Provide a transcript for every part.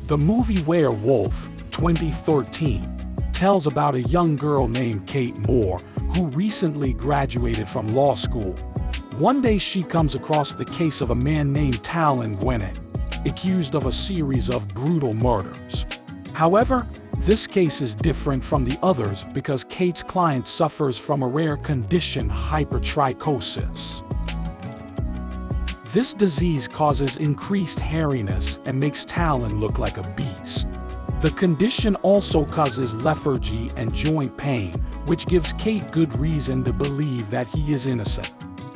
The movie Werewolf, 2013, tells about a young girl named Kate Moore who recently graduated from law school. One day she comes across the case of a man named Talon Gwinnett, accused of a series of brutal murders. However, this case is different from the others because Kate's client suffers from a rare condition, hypertrichosis. This disease causes increased hairiness and makes Talon look like a beast. The condition also causes lethargy and joint pain, which gives Kate good reason to believe that he is innocent.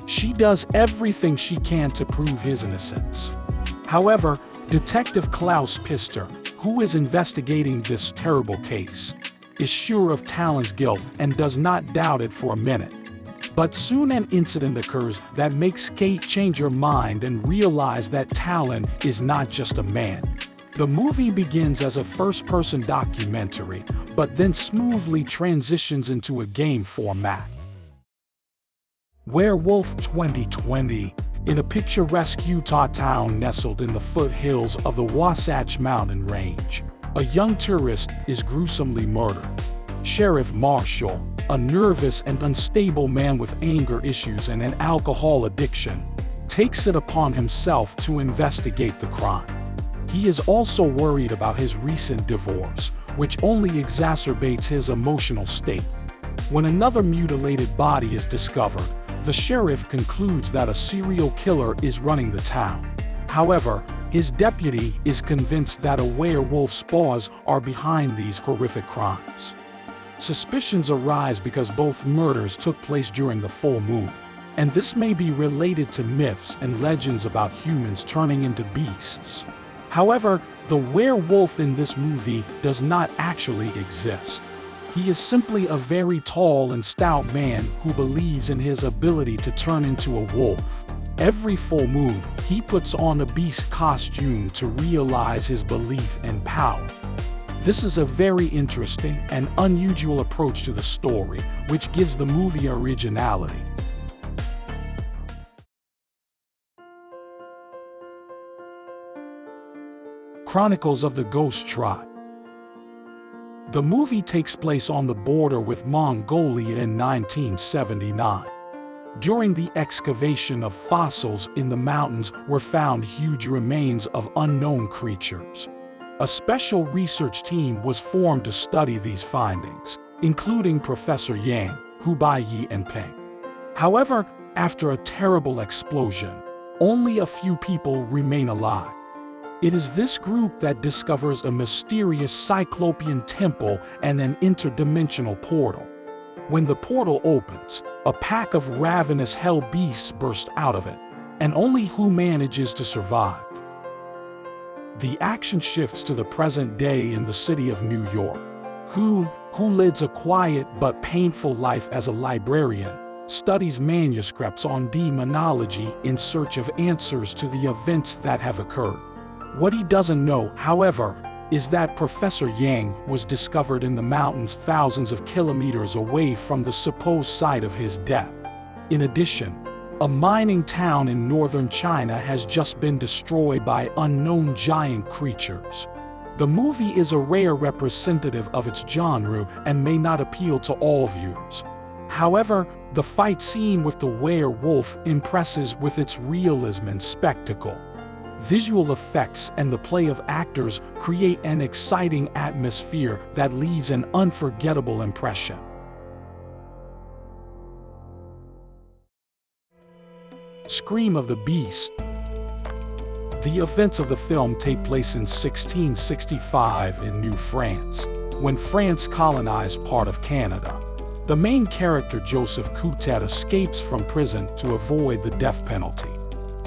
She does everything she can to prove his innocence. However, Detective Klaus Pister, who is investigating this terrible case, is sure of Talon's guilt and does not doubt it for a minute. But soon an incident occurs that makes Kate change her mind and realize that Talon is not just a man. The movie begins as a first-person documentary, but then smoothly transitions into a game format. Werewolf 2020, in a picturesque Utah town nestled in the foothills of the Wasatch Mountain Range, a young tourist is gruesomely murdered. Sheriff Marshall, a nervous and unstable man with anger issues and an alcohol addiction, takes it upon himself to investigate the crime. He is also worried about his recent divorce, which only exacerbates his emotional state. When another mutilated body is discovered, the sheriff concludes that a serial killer is running the town. However, his deputy is convinced that a werewolf's paws are behind these horrific crimes. Suspicions arise because both murders took place during the full moon, and this may be related to myths and legends about humans turning into beasts. However, the werewolf in this movie does not actually exist. He is simply a very tall and stout man who believes in his ability to turn into a wolf. Every full moon, he puts on a beast costume to realize his belief and power. This is a very interesting and unusual approach to the story, which gives the movie originality. Chronicles of the Ghost Tribe. The movie takes place on the border with Mongolia in 1979. During the excavation of fossils in the mountains were found huge remains of unknown creatures. A special research team was formed to study these findings, including Professor Yang, Hubai and Peng. However, after a terrible explosion, only a few people remain alive. It is this group that discovers a mysterious cyclopean temple and an interdimensional portal. When the portal opens, a pack of ravenous hell beasts burst out of it, and only who manages to survive. The action shifts to the present day in the city of New York. Who leads a quiet but painful life as a librarian, studies manuscripts on demonology in search of answers to the events that have occurred. What he doesn't know, however, is that Professor Yang was discovered in the mountains thousands of kilometers away from the supposed site of his death. In addition, a mining town in northern China has just been destroyed by unknown giant creatures. The movie is a rare representative of its genre and may not appeal to all viewers. However, the fight scene with the werewolf impresses with its realism and spectacle. Visual effects and the play of actors create an exciting atmosphere that leaves an unforgettable impression. Scream of the Beast. The events of the film take place in 1665 in New France, when France colonized part of Canada. The main character, Joseph Coutet, escapes from prison to avoid the death penalty.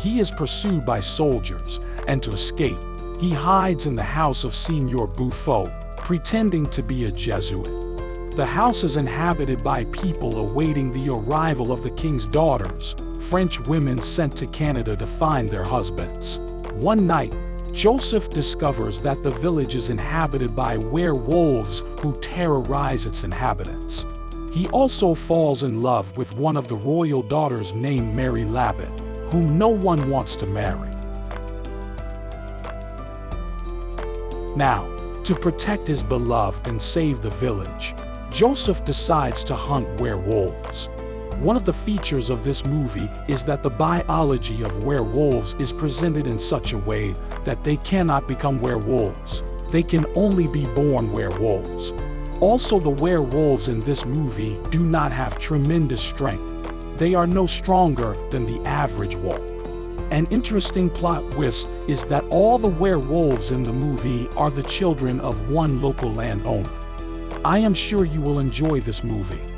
He is pursued by soldiers, and to escape, he hides in the house of Signor Buffo, pretending to be a Jesuit. The house is inhabited by people awaiting the arrival of the king's daughters, French women sent to Canada to find their husbands. One night, Joseph discovers that the village is inhabited by werewolves who terrorize its inhabitants. He also falls in love with one of the royal daughters named Mary Labbit, whom no one wants to marry. Now, to protect his beloved and save the village, Joseph decides to hunt werewolves. One of the features of this movie is that the biology of werewolves is presented in such a way that they cannot become werewolves. They can only be born werewolves. Also, the werewolves in this movie do not have tremendous strength. They are no stronger than the average wolf. An interesting plot twist is that all the werewolves in the movie are the children of one local landowner. I am sure you will enjoy this movie.